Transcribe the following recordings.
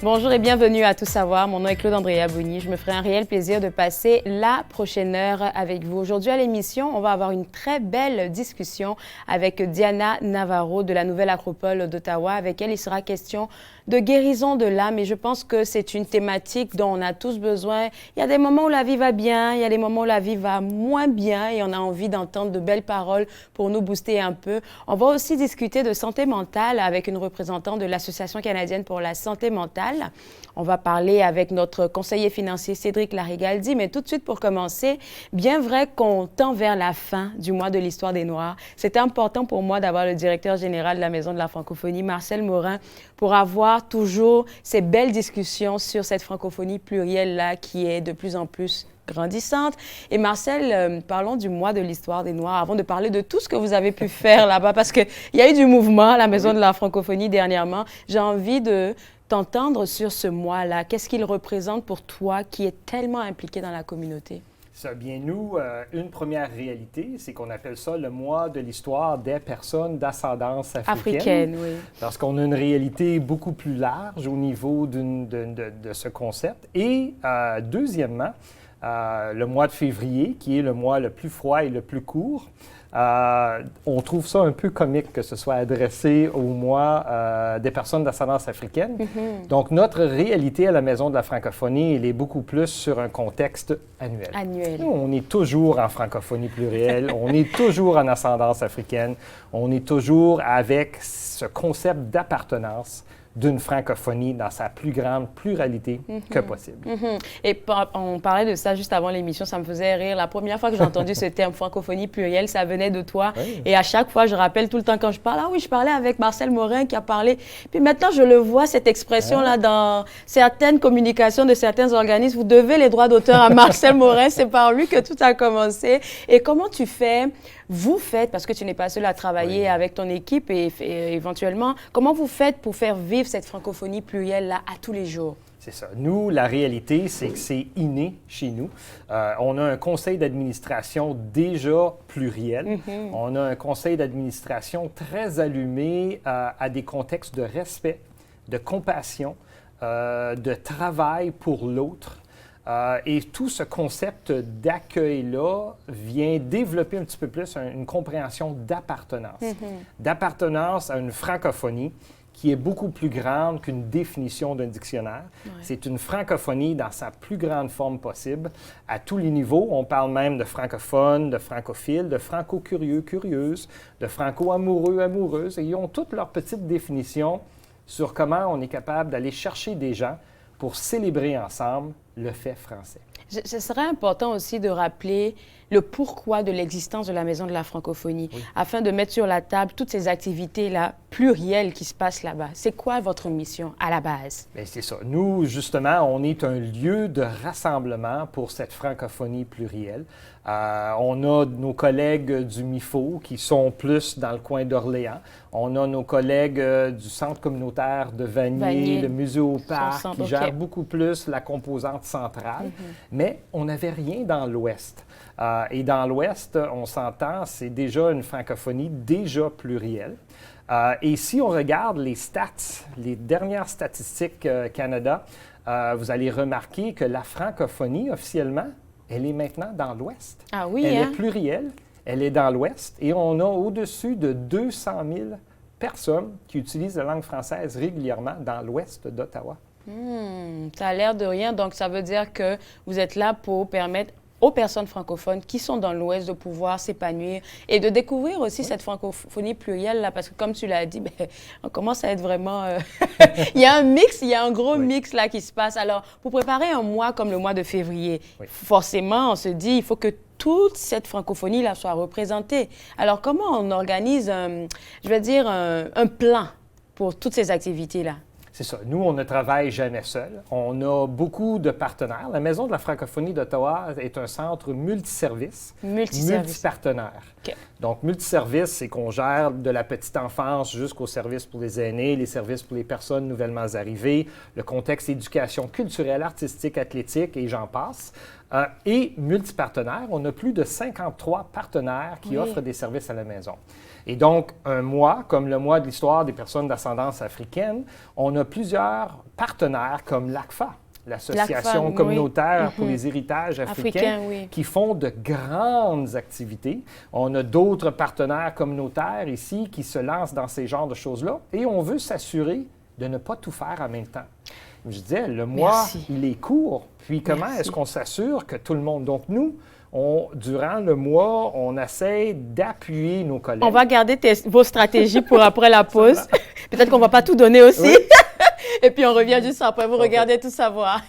Bonjour et bienvenue à Tout savoir. Mon nom est Claude Andrea Bouni. Je me ferai un réel plaisir de passer la prochaine heure avec vous. Aujourd'hui à l'émission, on va avoir une très belle discussion avec Diana Navarro de la Nouvelle Acropole d'Ottawa. Avec elle, il sera question de guérison de l'âme et je pense que c'est une thématique dont on a tous besoin. Il y a des moments où la vie va bien, il y a des moments où la vie va moins bien et on a envie d'entendre de belles paroles pour nous booster un peu. On va aussi discuter de santé mentale avec une représentante de l'Association canadienne pour la santé mentale. On va parler avec notre conseiller financier Cédric Larigaldi, mais tout de suite pour commencer, bien vrai qu'on tend vers la fin du mois de l'histoire des Noirs. C'était important pour moi d'avoir le directeur général de la Maison de la francophonie, Marcel Morin, pour avoir toujours ces belles discussions sur cette francophonie plurielle-là qui est de plus en plus grandissante. Et Marcel, parlons du mois de l'histoire des Noirs avant de parler de tout ce que vous avez pu faire là-bas, parce qu'il y a eu du mouvement à la Maison de la francophonie dernièrement. J'ai envie de t'entendre sur ce mois-là. Qu'est-ce qu'il représente pour toi qui est tellement impliqué dans la communauté? Ça, bien, nous, une première réalité, c'est qu'on appelle ça le mois de l'histoire des personnes d'ascendance africaine. Oui. Parce qu'on a une réalité beaucoup plus large au niveau de ce concept. Et deuxièmement, le mois de février, qui est le mois le plus froid et le plus court, on trouve ça un peu comique que ce soit adressé au mois des personnes d'ascendance africaine. Mm-hmm. Donc, notre réalité à la Maison de la francophonie, elle est beaucoup plus sur un contexte annuel. Nous, on est toujours en francophonie plurielle, on est toujours en ascendance africaine, on est toujours avec ce concept d'appartenance d'une francophonie dans sa plus grande pluralité que possible. Et on parlait de ça juste avant l'émission, ça me faisait rire. La première fois que j'ai entendu ce terme francophonie plurielle, ça venait de toi. Oui. Et à chaque fois, je rappelle tout le temps quand je parle, ah oui, je parlais avec Marcel Morin qui a parlé. Puis maintenant, je le vois, cette expression-là, dans certaines communications de certains organismes. Vous devez les droits d'auteur à Marcel Morin, c'est par lui que tout a commencé. Et comment tu fais? Vous faites, parce que tu n'es pas seul à travailler avec ton équipe et éventuellement, comment vous faites pour faire vivre cette francophonie plurielle-là à tous les jours? C'est ça. Nous, la réalité, c'est que c'est inné chez nous. On a un conseil d'administration déjà pluriel. On a un conseil d'administration très allumé à des contextes de respect, de compassion, de travail pour l'autre. Et tout ce concept d'accueil-là vient développer un petit peu plus une compréhension d'appartenance. D'appartenance à une francophonie qui est beaucoup plus grande qu'une définition d'un dictionnaire. Ouais. C'est une francophonie dans sa plus grande forme possible, à tous les niveaux. On parle même de francophones, de francophiles, de franco-curieux, curieuses, de franco-amoureux, amoureuses. Et ils ont toutes leurs petites définitions sur comment on est capable d'aller chercher des gens pour célébrer ensemble le fait français. Ce serait important aussi de rappeler le pourquoi de l'existence de la Maison de la francophonie, afin de mettre sur la table toutes ces activités-là plurielles qui se passent là-bas. C'est quoi votre mission à la base? Bien, c'est ça. Nous, justement, on est un lieu de rassemblement pour cette francophonie plurielle. On a nos collègues du MIFO qui sont plus dans le coin d'Orléans. On a nos collègues du Centre communautaire de Vanier, le Musée au Parc, qui gèrent beaucoup plus la composante centrale. Mais on n'avait rien dans l'Ouest. Et dans l'Ouest, on s'entend, c'est déjà une francophonie déjà plurielle. Et si on regarde les stats, les dernières statistiques Canada, vous allez remarquer que la francophonie, officiellement, elle est maintenant dans l'Ouest. Ah oui, elle est plurielle, elle est dans l'Ouest, et on a au-dessus de 200 000 personnes qui utilisent la langue française régulièrement dans l'Ouest d'Ottawa. Ça a l'air de rien, donc ça veut dire que vous êtes là pour permettre aux personnes francophones qui sont dans l'Ouest de pouvoir s'épanouir et de découvrir aussi cette francophonie plurielle, là, parce que comme tu l'as dit, on commence à être vraiment... il y a un mix, il y a un gros mix là qui se passe. Alors, pour préparer un mois comme le mois de février, forcément, on se dit, il faut que toute cette francophonie-là soit représentée. Alors, comment on organise, un plan pour toutes ces activités-là? C'est ça. Nous, on ne travaille jamais seul. On a beaucoup de partenaires. La Maison de la francophonie d'Ottawa est un centre multiservice, multipartenaire. Okay. Donc, multiservice, c'est qu'on gère de la petite enfance jusqu'aux services pour les aînés, les services pour les personnes nouvellement arrivées, le contexte éducation culturelle, artistique, athlétique, et j'en passe. Et multipartenaire, on a plus de 53 partenaires qui offrent des services à la maison. Et donc, un mois, comme le mois de l'histoire des personnes d'ascendance africaine, on a a plusieurs partenaires comme l'ACFA, l'Association communautaire pour les héritages africains, qui font de grandes activités. On a d'autres partenaires communautaires ici qui se lancent dans ces genres de choses-là et on veut s'assurer de ne pas tout faire en même temps. Je disais, le mois, il est court. Puis comment est-ce qu'on s'assure que tout le monde... Donc nous, durant le mois, on essaie d'appuyer nos collègues. On va garder vos stratégies pour après la pause. Peut-être qu'on ne va pas tout donner aussi. Oui. Et puis, on revient juste après. Vous regardez Tout savoir.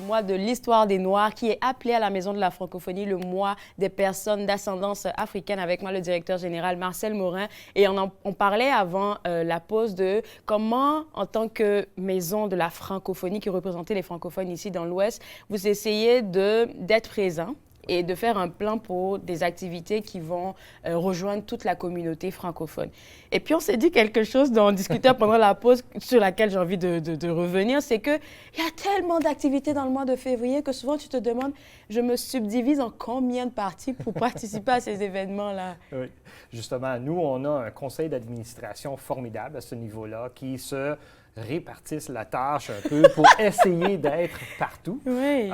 Mois de l'histoire des Noirs qui est appelé à la Maison de la Francophonie le mois des personnes d'ascendance africaine. Avec moi, le directeur général Marcel Morin. Et on parlait avant la pause de comment, en tant que Maison de la Francophonie qui représentait les francophones ici dans l'Ouest, vous essayez d'être présent et de faire un plan pour des activités qui vont rejoindre toute la communauté francophone. Et puis, on s'est dit quelque chose dont on discutait pendant la pause, sur laquelle j'ai envie de revenir, c'est qu'il y a tellement d'activités dans le mois de février que souvent, tu te demandes, je me subdivise en combien de parties pour participer à ces événements-là? Oui, justement, nous, on a un conseil d'administration formidable à ce niveau-là qui se répartissent la tâche un peu pour essayer d'être partout. Oui.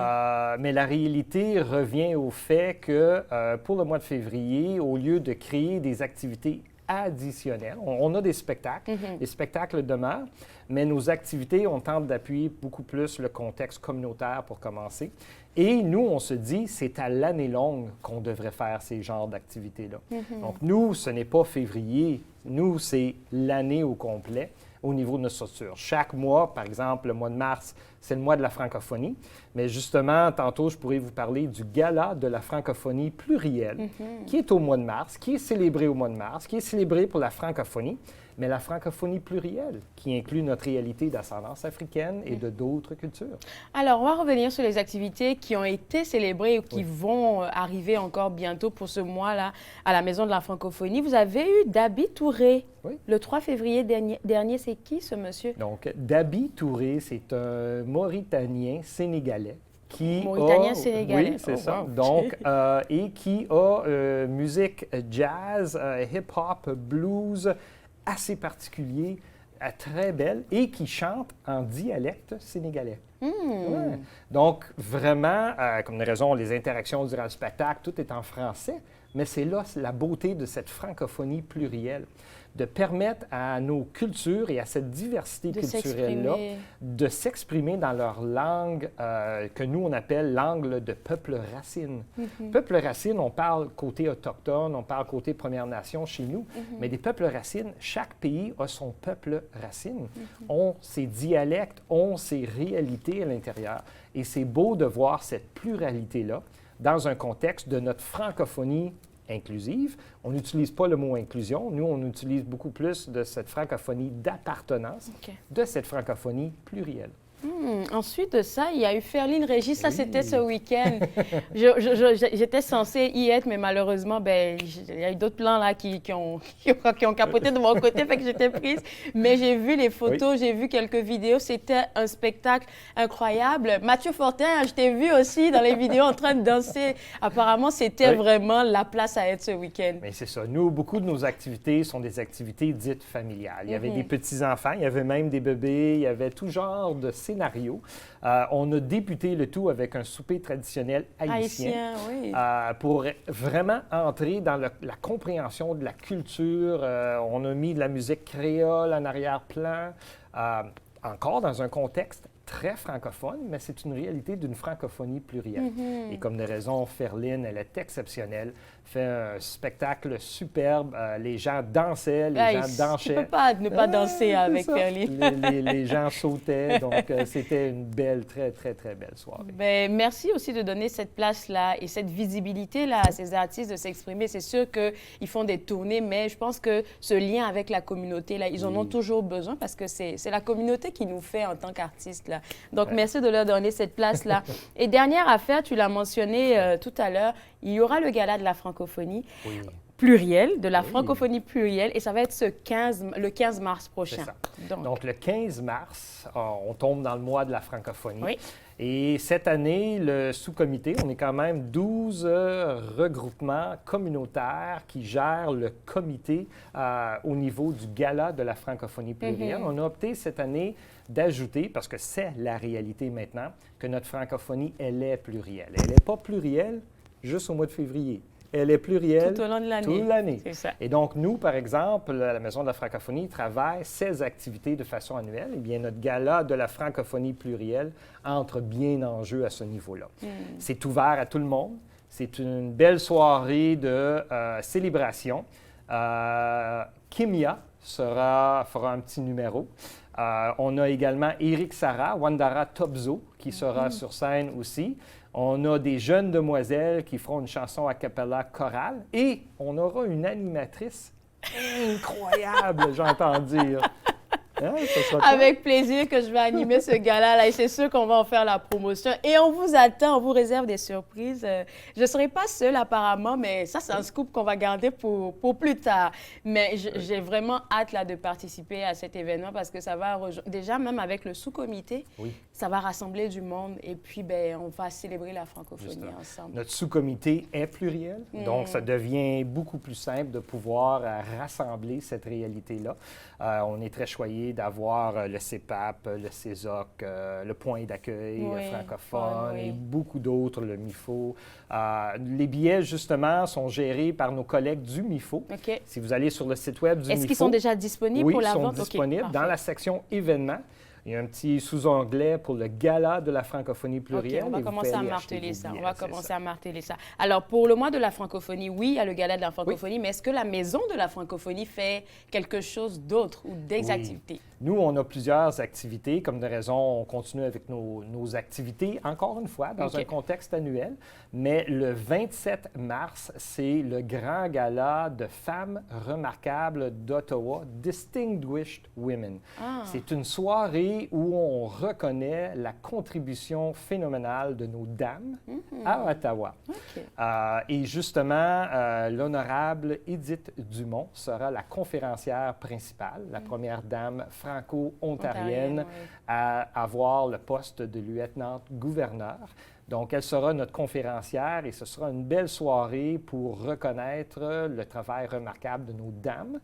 Mais la réalité revient au fait que pour le mois de février, au lieu de créer des activités additionnelles, on a des spectacles, les spectacles demeurent, mais nos activités, on tente d'appuyer beaucoup plus le contexte communautaire pour commencer. Et nous, on se dit, c'est à l'année longue qu'on devrait faire ces genres d'activités-là. Donc nous, ce n'est pas février, nous, c'est l'année au complet au niveau de notre structure. Chaque mois, par exemple, le mois de mars, c'est le mois de la francophonie. Mais justement, tantôt, je pourrais vous parler du gala de la francophonie plurielle, qui est au mois de mars, qui est célébré au mois de mars, qui est célébré pour la francophonie, mais la francophonie plurielle, qui inclut notre réalité d'ascendance africaine et de d'autres cultures. Alors, on va revenir sur les activités qui ont été célébrées ou qui vont arriver encore bientôt pour ce mois-là à la Maison de la Francophonie. Vous avez eu Dabi Touré. Le 3 février dernier, c'est qui ce monsieur? Donc, Dabi Touré, c'est un Mauritanien sénégalais Mauritanien-sénégalais. Oui, c'est ça. Wow. Donc, et qui a musique jazz, hip-hop, blues, assez particulier, très belle, et qui chante en dialecte sénégalais. Ouais. Donc, vraiment, comme une raison, les interactions durant le spectacle, tout est en français, mais c'est là la beauté de cette francophonie plurielle, de permettre à nos cultures et à cette diversité culturelle-là de s'exprimer dans leur langue que nous, on appelle langue de peuple racine. Peuple racine, on parle côté autochtone, on parle côté Première Nation chez nous, mais des peuples racines, chaque pays a son peuple racine, ont ses dialectes, ont ses réalités à l'intérieur. Et c'est beau de voir cette pluralité-là dans un contexte de notre francophonie inclusive. On n'utilise pas le mot inclusion. Nous, on utilise beaucoup plus de cette francophonie d'appartenance, de cette francophonie plurielle. Ensuite de ça, il y a eu Ferline Régis. Ça, c'était ce week-end. J'étais censée y être, mais malheureusement, il y a eu d'autres plans là qui ont capoté de mon côté, fait que j'étais prise. Mais j'ai vu les photos, j'ai vu quelques vidéos. C'était un spectacle incroyable. Mathieu Fortin, je t'ai vu aussi dans les vidéos en train de danser. Apparemment, c'était vraiment la place à être ce week-end. Mais c'est ça. Nous, beaucoup de nos activités sont des activités dites familiales. Il y avait des petits-enfants, il y avait même des bébés, il y avait tout genre de scénario. On a débuté le tout avec un souper traditionnel haïtien pour vraiment entrer dans la compréhension de la culture. On a mis de la musique créole en arrière-plan, encore dans un contexte très francophone, mais c'est une réalité d'une francophonie plurielle. Et comme de raison, Ferline, elle est exceptionnelle, fait un spectacle superbe. Les gens dansaient, les gens dansaient. Tu ne peux pas ne pas danser avec Ferline. Les gens sautaient, donc c'était une belle, très, très, très belle soirée. Merci aussi de donner cette place-là et cette visibilité-là à ces artistes de s'exprimer. C'est sûr qu'ils font des tournées, mais je pense que ce lien avec la communauté, là, ils en ont toujours besoin parce que c'est la communauté qui nous fait en tant qu'artistes. Donc, merci de leur donner cette place-là. Et dernière affaire, tu l'as mentionné tout à l'heure, il y aura le gala de la francophonie. pluriel, de la francophonie plurielle, et ça va être le 15 mars prochain. C'est ça. Donc, le 15 mars, on tombe dans le mois de la francophonie. Oui. Et cette année, le sous-comité, on est quand même 12 regroupements communautaires qui gèrent le comité au niveau du gala de la francophonie plurielle. On a opté cette année d'ajouter, parce que c'est la réalité maintenant, que notre francophonie, elle est plurielle. Elle n'est pas plurielle juste au mois de février. Elle est plurielle tout au long de l'année. Toute l'année. C'est ça. Et donc, nous, par exemple, la Maison de la francophonie travaille 16 activités de façon annuelle. Eh bien, notre gala de la francophonie plurielle entre bien en jeu à ce niveau-là. C'est ouvert à tout le monde. C'est une belle soirée de célébration. Kimia fera un petit numéro. On a également Eric Sarah, Wandara Tobzo, qui sera sur scène aussi. On a des jeunes demoiselles qui feront une chanson a cappella chorale. Et on aura une animatrice incroyable, j'entends dire. Hein, avec plaisir que je vais animer ce gala-là et c'est sûr qu'on va en faire la promotion. Et on vous attend, on vous réserve des surprises. Je ne serai pas seule apparemment, mais ça, c'est un scoop qu'on va garder pour plus tard. Mais j'ai vraiment hâte là, de participer à cet événement parce que ça va déjà, même avec le sous-comité, ça va rassembler du monde et puis ben, on va célébrer la francophonie ensemble. Notre sous-comité est pluriel, donc ça devient beaucoup plus simple de pouvoir rassembler cette réalité-là. On est très choyés d'avoir le CEPAP, le CESOC, le point d'accueil francophone et beaucoup d'autres, le MIFO. Les billets, justement, sont gérés par nos collègues du MIFO. Si vous allez sur le site web du MIFO... Est-ce qu'ils sont déjà disponibles pour la vente? Oui, ils sont disponibles dans la section événements. Il y a un petit sous-onglet pour le gala de la francophonie plurielle. On va commencer à marteler ça. On va commencer à marteler ça. Alors, pour le mois de la francophonie, oui, il y a le gala de la francophonie, mais est-ce que la Maison de la francophonie fait quelque chose d'autre ou des activités? Nous, on a plusieurs activités. Comme de raison, on continue avec nos activités, encore une fois, dans un contexte annuel. Mais le 27 mars, c'est le grand gala de femmes remarquables d'Ottawa, Distinguished Women. C'est une soirée où on reconnaît la contribution phénoménale de nos dames à Ottawa. Et justement, l'honorable Édith Dumont sera la conférencière principale, la première dame franco-ontarienne à avoir le poste de lieutenant-gouverneur. Donc, elle sera notre conférencière et ce sera une belle soirée pour reconnaître le travail remarquable de nos dames.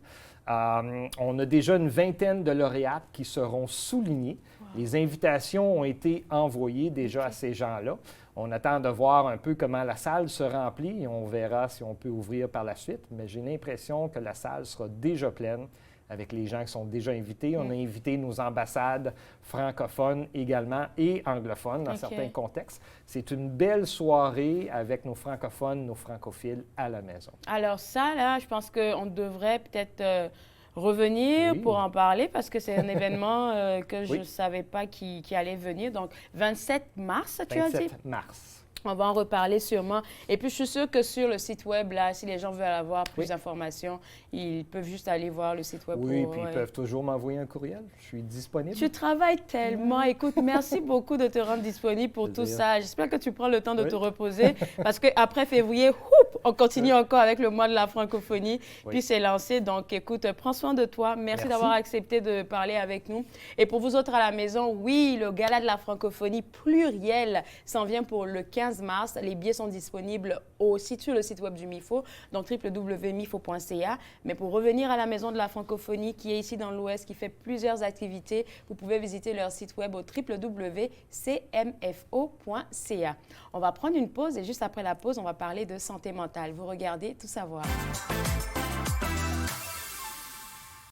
On a déjà une vingtaine de lauréates qui seront soulignées. Les invitations ont été envoyées déjà à ces gens-là. On attend de voir un peu comment la salle se remplit et on verra si on peut ouvrir par la suite. Mais j'ai l'impression que la salle sera déjà pleine avec les gens qui sont déjà invités. On a invité nos ambassades francophones également et anglophones dans certains contextes. C'est une belle soirée avec nos francophones, nos francophiles à la maison. Alors ça, là, je pense qu'on devrait peut-être revenir pour en parler parce que c'est un événement que je ne savais pas qui allait venir. Donc, 27 mars, tu as dit? 27 mars. On va en reparler sûrement. Et puis, je suis sûre que sur le site web, là, si les gens veulent avoir plus d'informations, ils peuvent juste aller voir le site web. Oui, puis ils peuvent toujours m'envoyer un courriel. Je suis disponible. Tu travailles tellement. Écoute, merci beaucoup de te rendre disponible pour tout ça. J'espère que tu prends le temps de te reposer parce qu'après février, on continue encore avec le mois de la francophonie. Puis, c'est lancé. Donc, écoute, prends soin de toi. Merci d'avoir accepté de parler avec nous. Et pour vous autres à la maison, oui, le gala de la francophonie plurielle s'en vient pour le 15 mars. Les billets sont disponibles aussi sur le site web du MIFO, donc www.mifo.ca. Mais pour revenir à la Maison de la francophonie qui est ici dans l'Ouest, qui fait plusieurs activités, vous pouvez visiter leur site web au www.cmfo.ca. On va prendre une pause et juste après la pause, on va parler de santé mentale. Vous regardez Tout savoir.